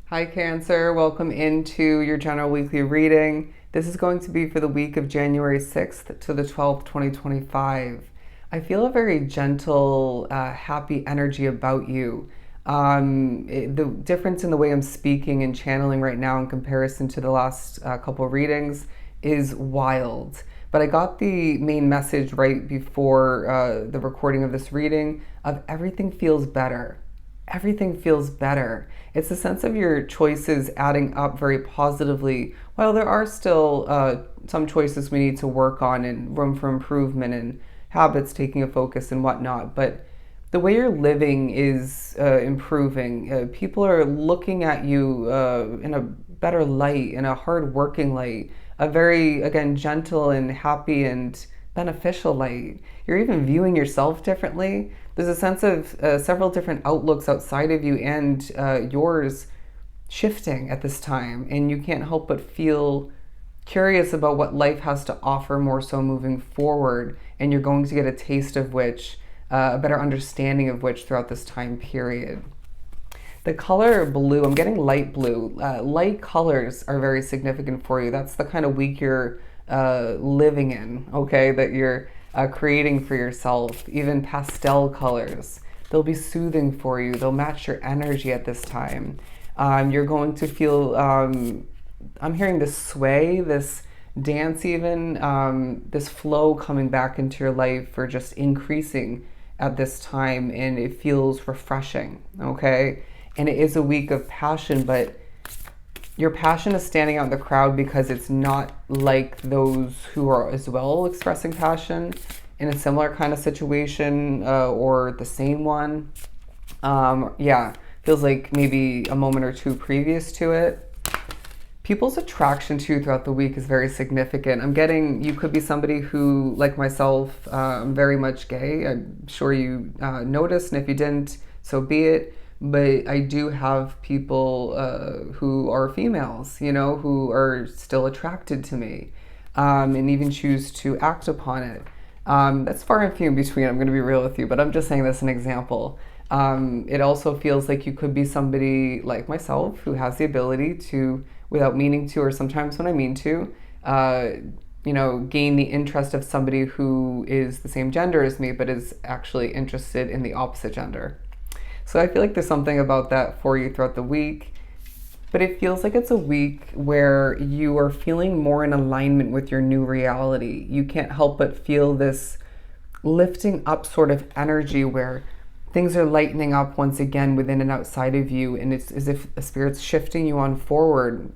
Hi, Cancer. Welcome into your general weekly reading. This is going to be for the week of January 6th to the 12th, 2025. I feel a very gentle, happy energy about you. The difference in the way I'm speaking and channeling right now in comparison to the last couple of readings is wild. But I got the main message right before the recording of this reading of everything feels better. Everything feels better. It's the sense of your choices adding up very positively. While there are still some choices we need to work on and room for improvement and habits taking a focus and whatnot, but the way you're living is improving. People are looking at you in a better light, in a hard working light, a very, again, gentle and happy and beneficial light. You're even viewing yourself differently. There's a sense of several different outlooks outside of you and yours shifting at this time, and you can't help but feel curious about what life has to offer more so moving forward, and you're going to get a taste of which, a better understanding of which throughout this time period. The color blue, I'm getting light blue. Light colors are very significant for you. That's the kind of week you're living in, okay, that you're creating for yourself. Even pastel colors, they'll be soothing for you. They'll match your energy at this time. You're going to feel, I'm hearing this sway, this dance, even this flow coming back into your life or just increasing at this time, and it feels refreshing, okay? And it is a week of passion, but your passion is standing out in the crowd because it's not like those who are as well expressing passion in a similar kind of situation or the same one. Yeah, feels like maybe a moment or two previous to it. People's attraction to you throughout the week is very significant. I'm getting you could be somebody who, like myself, I'm very much gay. I'm sure you noticed, and if you didn't, so be it. But I do have people who are females, who are still attracted to me and even choose to act upon it. That's far and few in between, I'm going to be real with you, but I'm just saying this as an example. It also feels like you could be somebody like myself who has the ability to, without meaning to, or sometimes when I mean to, gain the interest of somebody who is the same gender as me, but is actually interested in the opposite gender. So I feel like there's something about that for you throughout the week, but it feels like it's a week where you are feeling more in alignment with your new reality. You can't help but feel this lifting up sort of energy where things are lightening up once again within and outside of you, and it's as if the spirit's shifting you on forward,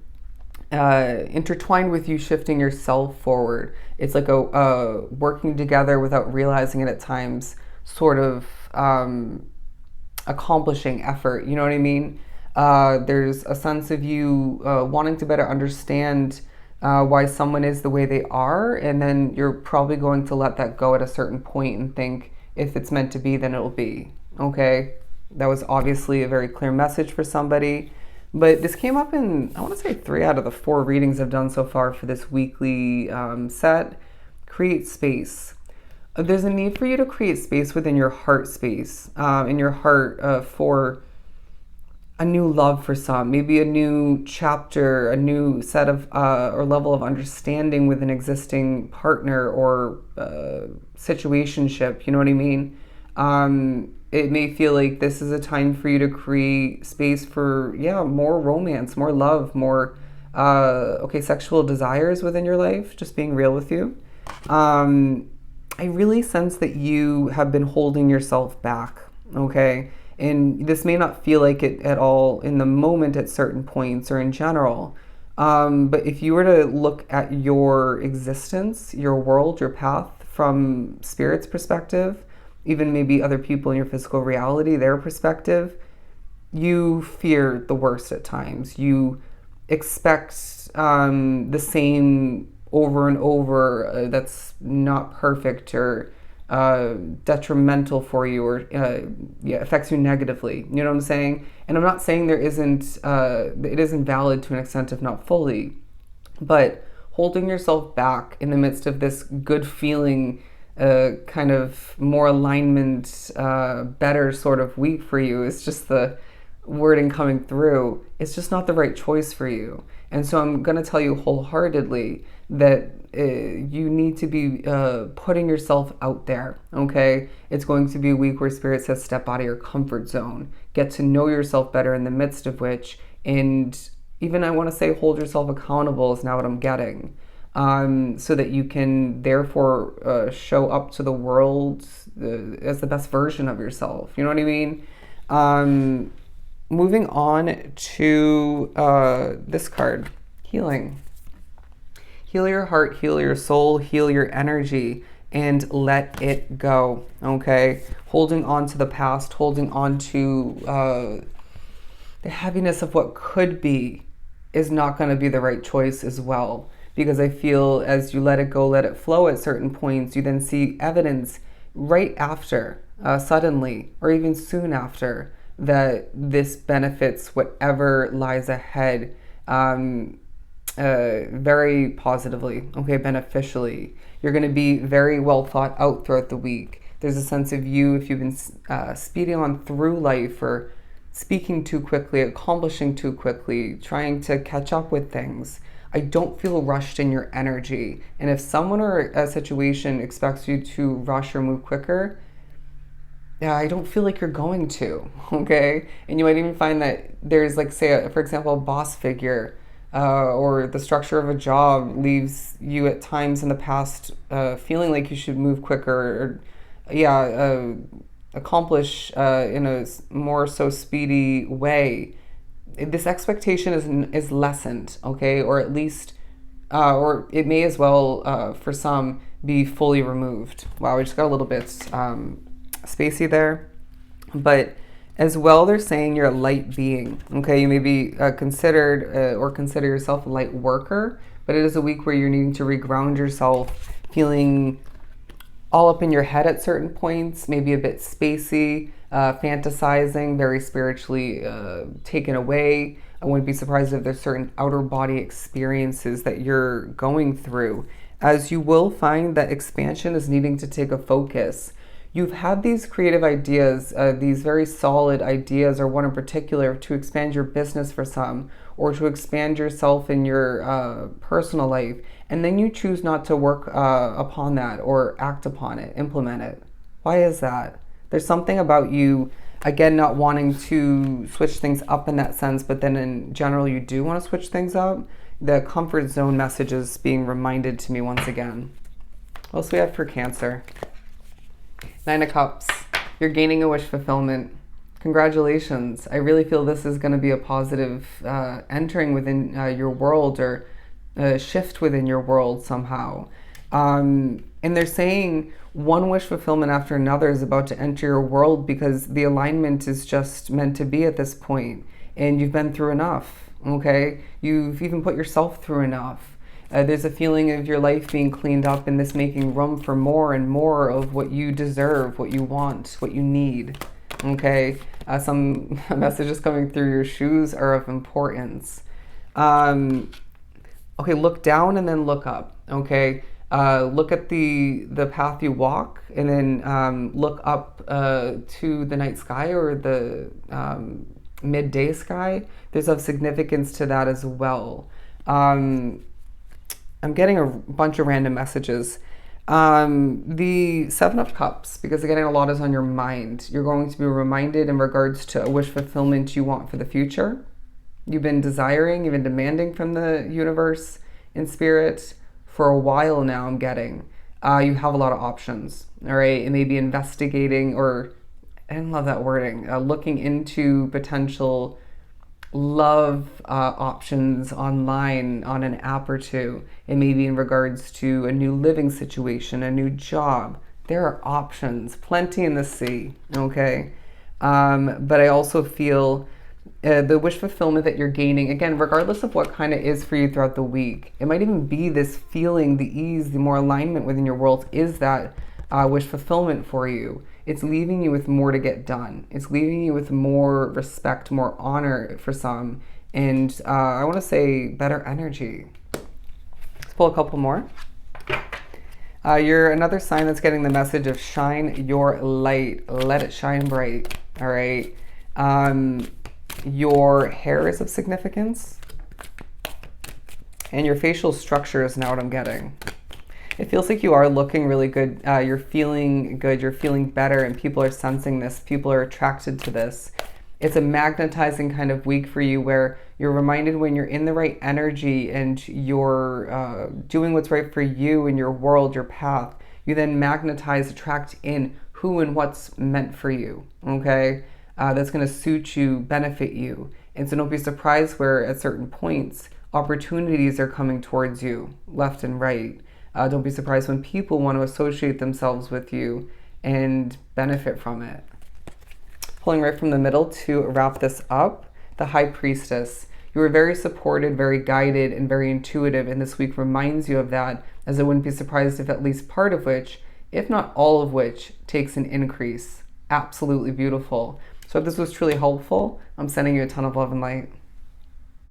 intertwined with you shifting yourself forward. It's like a working together without realizing it at times, sort of accomplishing effort. You know what I mean? There's a sense of you wanting to better understand why someone is the way they are, and then you're probably going to let that go at a certain point and think if it's meant to be, then it'll be. Okay? That was obviously a very clear message for somebody. But this came up in, I want to say, 3 out of the 4 readings I've done so far for this weekly set. Create space. There's a need for you to create space within your heart space, in your heart for a new love for some, maybe a new chapter, a new set of or level of understanding with an existing partner or situationship. You know what I mean? It may feel like this is a time for you to create space for, more romance, more love, more, sexual desires within your life, just being real with you. I really sense that you have been holding yourself back, okay? And this may not feel like it at all in the moment at certain points or in general. But if you were to look at your existence, your world, your path from spirit's perspective, even maybe other people in your physical reality, their perspective, you fear the worst at times. You expect the same over and over that's not perfect or detrimental for you or affects you negatively. You know what I'm saying? And I'm not saying it isn't valid to an extent, if not fully, but holding yourself back in the midst of this good feeling, kind of more alignment, better sort of week for you is just the wording coming through, it's just not the right choice for you. And so I'm going to tell you wholeheartedly that you need to be putting yourself out there, okay? It's going to be a week where Spirit says step out of your comfort zone, get to know yourself better in the midst of which, and even I want to say hold yourself accountable is now what I'm getting, so that you can therefore show up to the world as the best version of yourself. You know what I mean? Moving on to this card, healing. Heal your heart, heal your soul, heal your energy, and let it go, okay? Holding on to the past, holding on to the heaviness of what could be is not going to be the right choice as well. Because I feel as you let it go, let it flow at certain points, you then see evidence right after, suddenly, or even soon after, that this benefits whatever lies ahead very positively, okay, beneficially. You're going to be very well thought out throughout the week. There's a sense of you, if you've been speeding on through life or speaking too quickly, accomplishing too quickly, trying to catch up with things, I don't feel rushed in your energy. And if someone or a situation expects you to rush or move quicker, yeah, I don't feel like you're going to, okay? And you might even find that there's like, say, for example, a boss figure or the structure of a job leaves you at times in the past feeling like you should move quicker or, accomplish in a more so speedy way. This expectation is lessened, okay? Or at least, or it may as well, for some, be fully removed. Wow, we just got a little bit spacey there. But as well, they're saying you're a light being, okay? You may be considered or consider yourself a light worker, but it is a week where you're needing to reground yourself, feeling all up in your head at certain points, maybe a bit spacey, fantasizing, very spiritually taken away. I wouldn't be surprised if there's certain outer body experiences that you're going through, as you will find that expansion is needing to take a focus. You've had these creative ideas, these very solid ideas, or one in particular, to expand your business for some, or to expand yourself in your personal life, and then you choose not to work upon that or act upon it, implement it. Why is that? There's something about you, again, not wanting to switch things up in that sense, but then in general you do want to switch things up. The comfort zone message is being reminded to me once again. What else we have for Cancer? Nine of Cups. You're gaining a wish fulfillment. Congratulations. I really feel this is going to be a positive entering within your world, or a shift within your world somehow. And they're saying one wish fulfillment after another is about to enter your world, because the alignment is just meant to be at this point. And you've been through enough, okay? You've even put yourself through enough. There's a feeling of your life being cleaned up, and this making room for more and more of what you deserve, what you want, what you need. Okay? Some messages coming through. Your shoes are of importance. Okay, look down and then look up. Okay? Look at the path you walk, and then look up to the night sky or the midday sky. There's of significance to that as well. I'm getting a bunch of random messages. The Seven of Cups, because again, a lot is on your mind. You're going to be reminded in regards to a wish fulfillment you want for the future. You've been desiring, you've been demanding from the universe and spirit for a while now, I'm getting. You have a lot of options, all right? It may be investigating, or, I didn't love that wording, looking into potential love options online on an app or two. It may be in regards to a new living situation, a new job. There are options, plenty in the sea, okay? But I also feel the wish fulfillment that you're gaining, again, regardless of what kind of is for you throughout the week, it might even be this feeling, the ease, the more alignment within your world is that wish fulfillment for you. It's leaving you with more to get done. It's leaving you with more respect, more honor for some, and I want to say better energy. Let's pull a couple more. You're another sign that's getting the message of shine your light. Let it shine bright, all right? Your hair is of significance. And your facial structure is now what I'm getting. It feels like you are looking really good. You're feeling good. You're feeling better. And people are sensing this. People are attracted to this. It's a magnetizing kind of week for you where you're reminded when you're in the right energy and you're doing what's right for you in your world, your path. You then magnetize, attract in who and what's meant for you. Okay? That's going to suit you, benefit you. And so don't be surprised where at certain points opportunities are coming towards you left and right. Don't be surprised when people want to associate themselves with you and benefit from it. Pulling right from the middle to wrap this up, the High Priestess. You were very supported, very guided, and very intuitive, and this week reminds you of that, as I wouldn't be surprised if at least part of which, if not all of which, takes an increase. Absolutely beautiful. So if this was truly helpful, I'm sending you a ton of love and light.